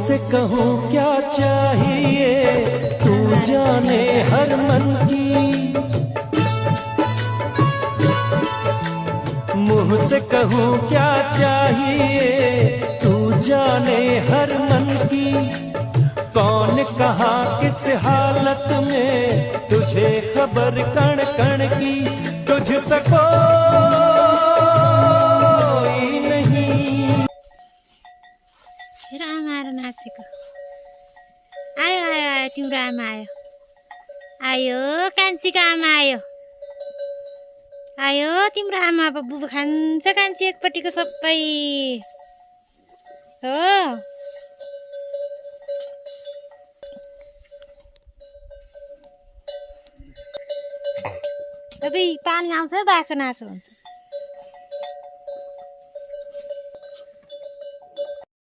से कहूँ क्या चाहिए, तू जाने हर मन की। मुँह से कहूँ क्या चाहिए, तू जाने हर मन की। कौन कहाँ किस हालत में, तुझे खबर कण कण की। तुझसे कोई नहीं। फेरि आमा आएर नाचेको। आयो आयो आयो तिम्रो आमा आयो। आयो कान्छीको आमा आयो। आयो तिम्रो आमा अब बुबु खान्छ कान्छी एकपट्टिको सबै हो। सबै पानी आउँछ बाछो नाचो हुन्छ।